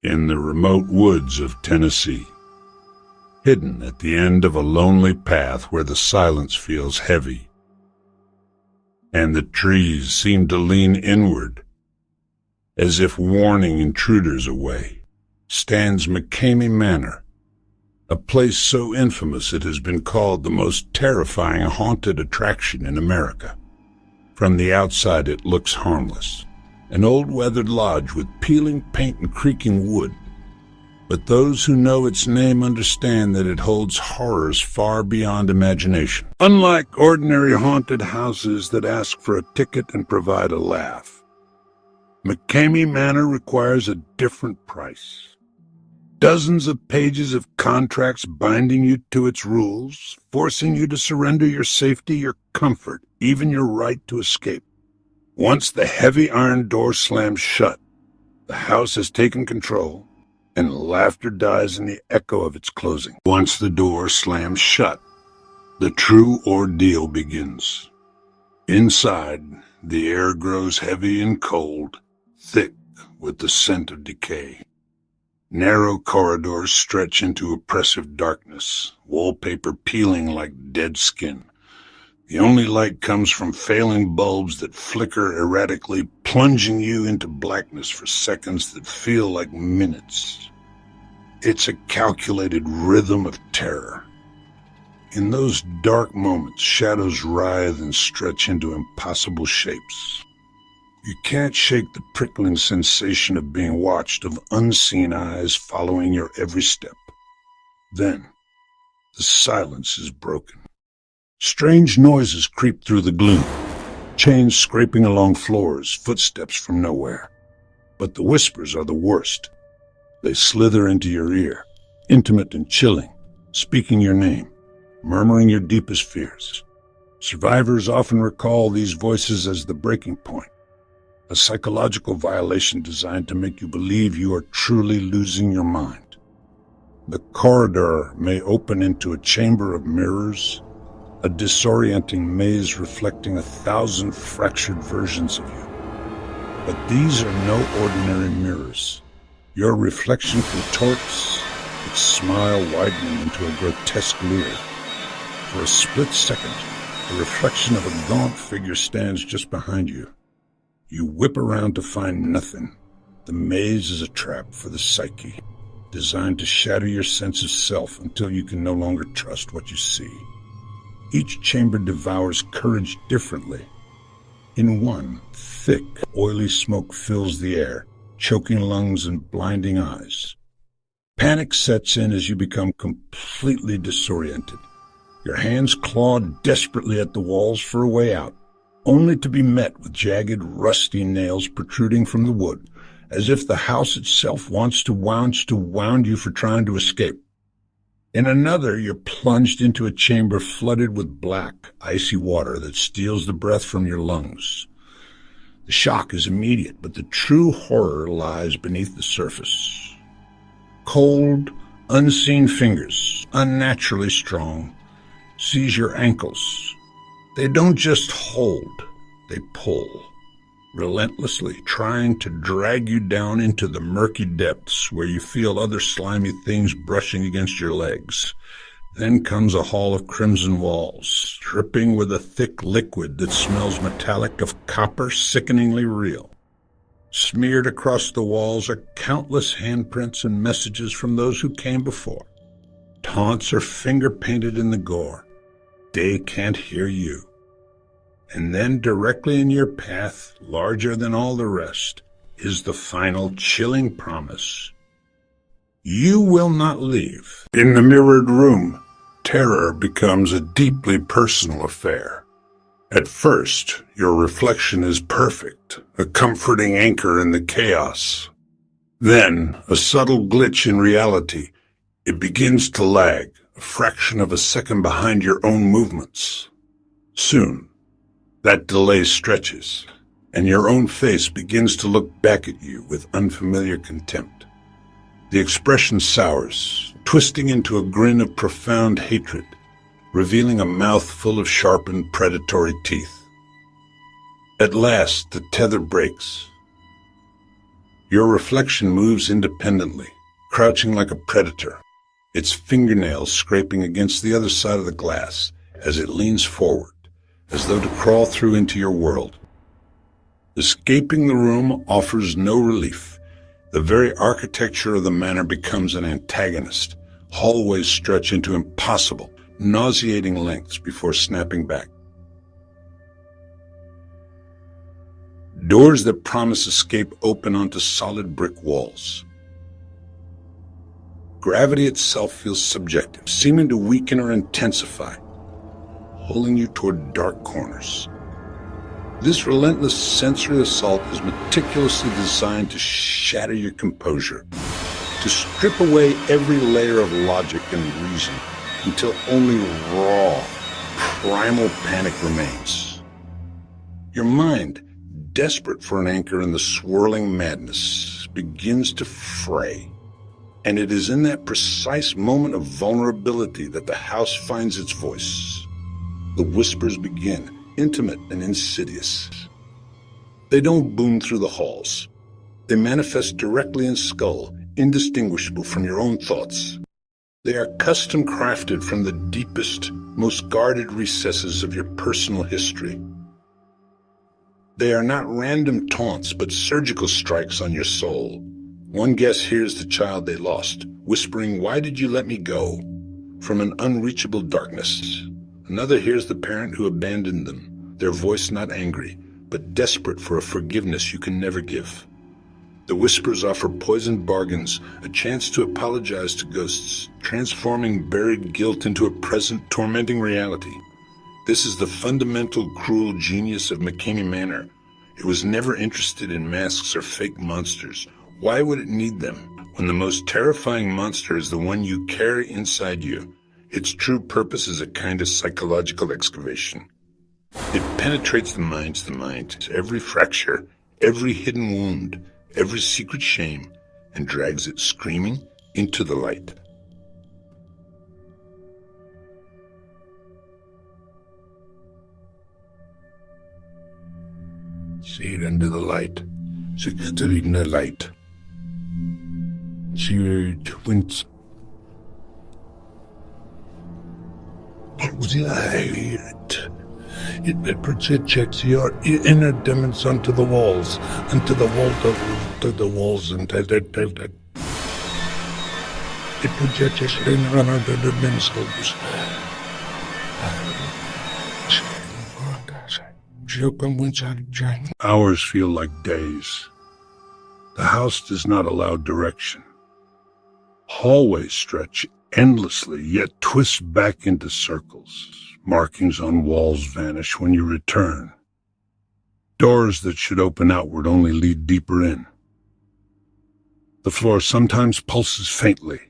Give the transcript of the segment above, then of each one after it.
in the remote woods of Tennessee, hidden at the end of a lonely path where the silence feels heavy, and the trees seem to lean inward, as if warning intruders away, stands McKamey Manor, a place so infamous it has been called the most terrifying haunted attraction in America. From the outside it looks harmless, an old weathered lodge with peeling paint and creaking wood. But those who know its name understand that it holds horrors far beyond imagination. Unlike ordinary haunted houses that ask for a ticket and provide a laugh, McKamey Manor requires a different price. Dozens of pages of contracts binding you to its rules, forcing you to surrender your safety, your comfort, even your right to escape. Once the heavy iron door slams shut, the house has taken control, and laughter dies in the echo of its closing. Once the door slams shut, the true ordeal begins. Inside, the air grows heavy and cold, thick with the scent of decay. Narrow corridors stretch into oppressive darkness, wallpaper peeling like dead skin. The only light comes from failing bulbs that flicker erratically, plunging you into blackness for seconds that feel like minutes. It's a calculated rhythm of terror. In those dark moments, shadows writhe and stretch into impossible shapes. You can't shake the prickling sensation of being watched, of unseen eyes following your every step. Then, the silence is broken. Strange noises creep through the gloom, chains scraping along floors, footsteps from nowhere. But the whispers are the worst. They slither into your ear, intimate and chilling, speaking your name, murmuring your deepest fears. Survivors often recall these voices as the breaking point, a psychological violation designed to make you believe you are truly losing your mind. The corridor may open into a chamber of mirrors, a disorienting maze reflecting 1,000 fractured versions of you. But these are no ordinary mirrors. Your reflection contorts, its smile widening into a grotesque leer. For a split second, the reflection of a gaunt figure stands just behind you. You whip around to find nothing. The maze is a trap for the psyche, designed to shatter your sense of self until you can no longer trust what you see. Each chamber devours courage differently. In one, thick, oily smoke fills the air, choking lungs and blinding eyes. Panic sets in as you become completely disoriented. Your hands claw desperately at the walls for a way out, only to be met with jagged, rusty nails protruding from the wood, as if the house itself wants to wound you for trying to escape. In another, you're plunged into a chamber flooded with black, icy water that steals the breath from your lungs. The shock is immediate, but the true horror lies beneath the surface. Cold, unseen fingers, unnaturally strong, seize your ankles. They don't just hold, they pull, relentlessly trying to drag you down into the murky depths where you feel other slimy things brushing against your legs. Then comes a hall of crimson walls, dripping with a thick liquid that smells metallic, of copper, sickeningly real. Smeared across the walls are countless handprints and messages from those who came before. Taunts are finger-painted in the gore. They can't hear you. And then directly in your path, larger than all the rest, is the final chilling promise. You will not leave. In the mirrored room, terror becomes a deeply personal affair. At first, your reflection is perfect, a comforting anchor in the chaos. Then, a subtle glitch in reality. It begins to lag, a fraction of a second behind your own movements. Soon, that delay stretches, and your own face begins to look back at you with unfamiliar contempt. The expression sours, twisting into a grin of profound hatred, revealing a mouth full of sharpened, predatory teeth. At last, the tether breaks. Your reflection moves independently, crouching like a predator, its fingernails scraping against the other side of the glass as it leans forward, as though to crawl through into your world. Escaping the room offers no relief. The very architecture of the manor becomes an antagonist. Hallways stretch into impossible, nauseating lengths before snapping back. Doors that promise escape open onto solid brick walls. Gravity itself feels subjective, seeming to weaken or intensify, pulling you toward dark corners. This relentless sensory assault is meticulously designed to shatter your composure, to strip away every layer of logic and reason until only raw, primal panic remains. Your mind, desperate for an anchor in the swirling madness, begins to fray. And it is in that precise moment of vulnerability that the house finds its voice. The whispers begin, intimate and insidious. They don't boom through the halls. They manifest directly in skull, indistinguishable from your own thoughts. They are custom crafted from the deepest, most guarded recesses of your personal history. They are not random taunts, but surgical strikes on your soul. One guest hears the child they lost, whispering, "Why did you let me go?" from an unreachable darkness. Another hears the parent who abandoned them, their voice not angry, but desperate for a forgiveness you can never give. The whispers offer poisoned bargains, a chance to apologize to ghosts, transforming buried guilt into a present, tormenting reality. This is the fundamental, cruel genius of McKamey Manor. It was never interested in masks or fake monsters. Why would it need them, when the most terrifying monster is the one you carry inside you? Its true purpose is a kind of psychological excavation. It penetrates the mind to the mind, every fracture, every hidden wound, every secret shame, and drags it screaming into the light. See it under the light. See it in the light. See it wince. Light. It projects your inner demons onto the walls, onto the walls, and it projects inner other dimensions. Hours feel like days. The house does not allow direction. Hallways stretch endlessly, yet twist back into circles. Markings on walls vanish when you return. Doors that should open outward only lead deeper in. The floor sometimes pulses faintly,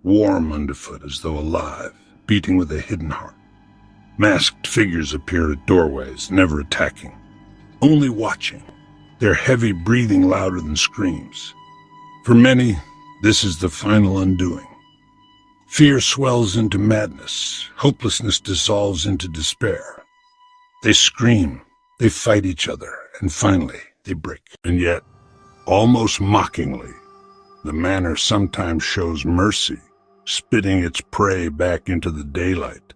warm underfoot as though alive, beating with a hidden heart. Masked figures appear at doorways, never attacking, only watching, their heavy breathing louder than screams. For many, this is the final undoing. Fear swells into madness. Hopelessness dissolves into despair. They scream, they fight each other, and finally, they break. And yet, almost mockingly, the manor sometimes shows mercy, spitting its prey back into the daylight.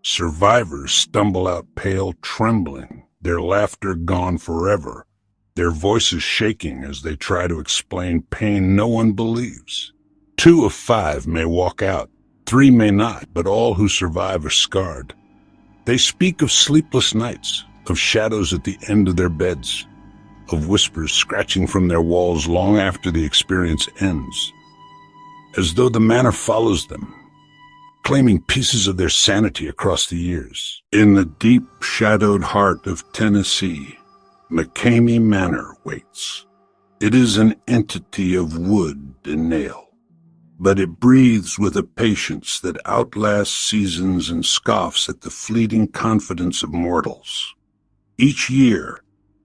Survivors stumble out pale, trembling, their laughter gone forever, their voices shaking as they try to explain pain no one believes. 2 of 5 may walk out, 3 may not, but all who survive are scarred. They speak of sleepless nights, of shadows at the end of their beds, of whispers scratching from their walls long after the experience ends, as though the manor follows them, claiming pieces of their sanity across the years. In the deep, shadowed heart of Tennessee, McKamey Manor waits. It is an entity of wood and nail, but it breathes with a patience that outlasts seasons and scoffs at the fleeting confidence of mortals. Each year,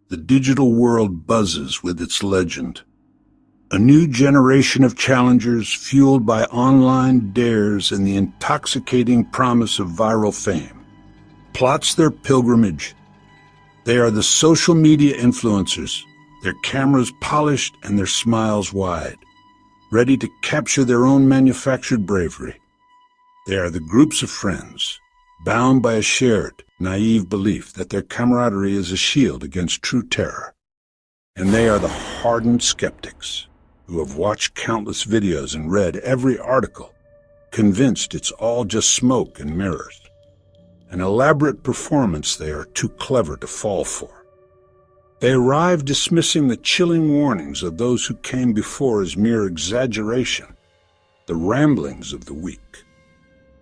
the digital world buzzes with its legend. A new generation of challengers fueled by online dares and the intoxicating promise of viral fame plots their pilgrimage. They are the social media influencers, their cameras polished and their smiles wide, ready to capture their own manufactured bravery. They are the groups of friends, bound by a shared, naive belief that their camaraderie is a shield against true terror. And they are the hardened skeptics who have watched countless videos and read every article, convinced it's all just smoke and mirrors. An elaborate performance they are too clever to fall for. They arrive dismissing the chilling warnings of those who came before as mere exaggeration, the ramblings of the weak.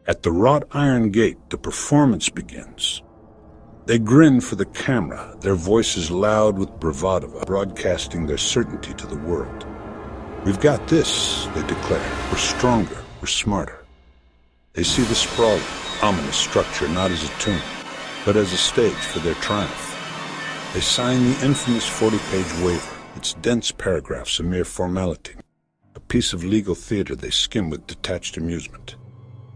At the wrought iron gate, the performance begins. They grin for the camera, their voices loud with bravado, broadcasting their certainty to the world. "We've got this," they declare. "We're stronger, we're smarter." They see the sprawling, ominous structure not as a tomb, but as a stage for their triumph. They sign the infamous 40-page waiver, its dense paragraphs a mere formality, a piece of legal theater they skim with detached amusement.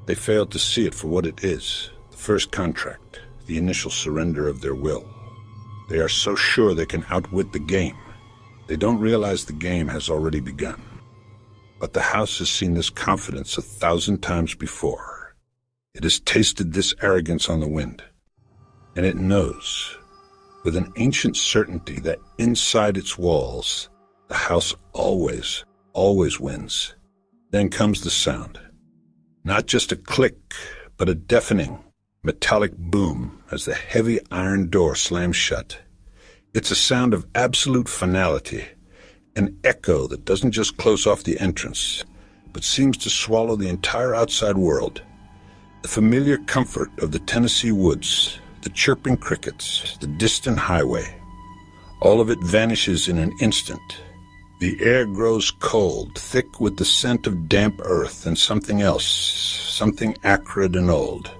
They fail to see it for what it is, the first contract, the initial surrender of their will. They are so sure they can outwit the game. They don't realize the game has already begun. But the house has seen this confidence 1,000 times before. It has tasted this arrogance on the wind. And it knows, with an ancient certainty, that inside its walls, the house always, always wins. Then comes the sound. Not just a click, but a deafening, metallic boom as the heavy iron door slams shut. It's a sound of absolute finality, an echo that doesn't just close off the entrance, but seems to swallow the entire outside world. The familiar comfort of the Tennessee woods, the chirping crickets, the distant highway, all of it vanishes in an instant. The air grows cold, thick with the scent of damp earth and something else, something acrid and old.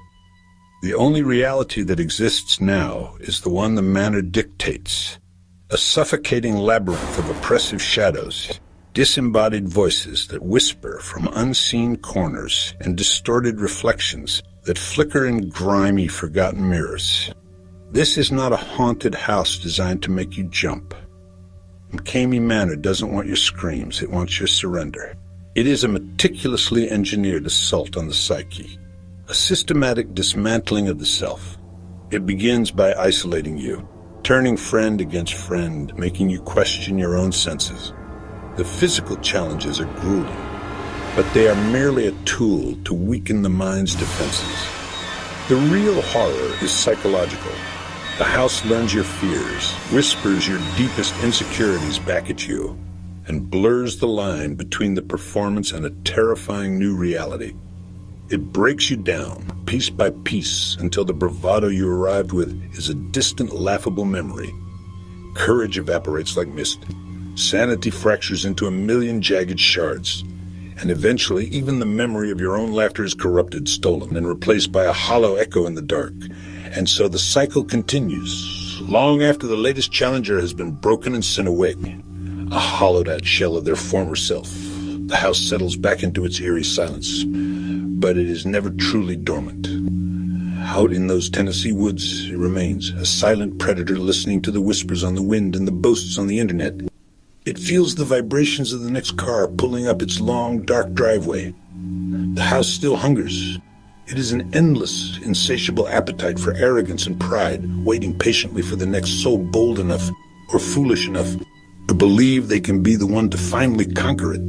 The only reality that exists now is the one the manor dictates, a suffocating labyrinth of oppressive shadows, disembodied voices that whisper from unseen corners and distorted reflections that flicker in grimy, forgotten mirrors. This is not a haunted house designed to make you jump. McKamey Manor doesn't want your screams, it wants your surrender. It is a meticulously engineered assault on the psyche, a systematic dismantling of the self. It begins by isolating you, turning friend against friend, making you question your own senses. The physical challenges are grueling, but they are merely a tool to weaken the mind's defenses. The real horror is psychological. The house learns your fears, whispers your deepest insecurities back at you, and blurs the line between the performance and a terrifying new reality. It breaks you down, piece by piece, until the bravado you arrived with is a distant, laughable memory. Courage evaporates like mist. Sanity fractures into a million jagged shards. And eventually, even the memory of your own laughter is corrupted, stolen, and replaced by a hollow echo in the dark. And so the cycle continues, long after the latest challenger has been broken and sent away. A hollowed-out shell of their former self. The house settles back into its eerie silence, but it is never truly dormant. Out in those Tennessee woods, it remains, a silent predator listening to the whispers on the wind and the boasts on the internet. It feels the vibrations of the next car pulling up its long, dark driveway. The house still hungers. It is an endless, insatiable appetite for arrogance and pride, waiting patiently for the next soul bold enough or foolish enough to believe they can be the one to finally conquer it.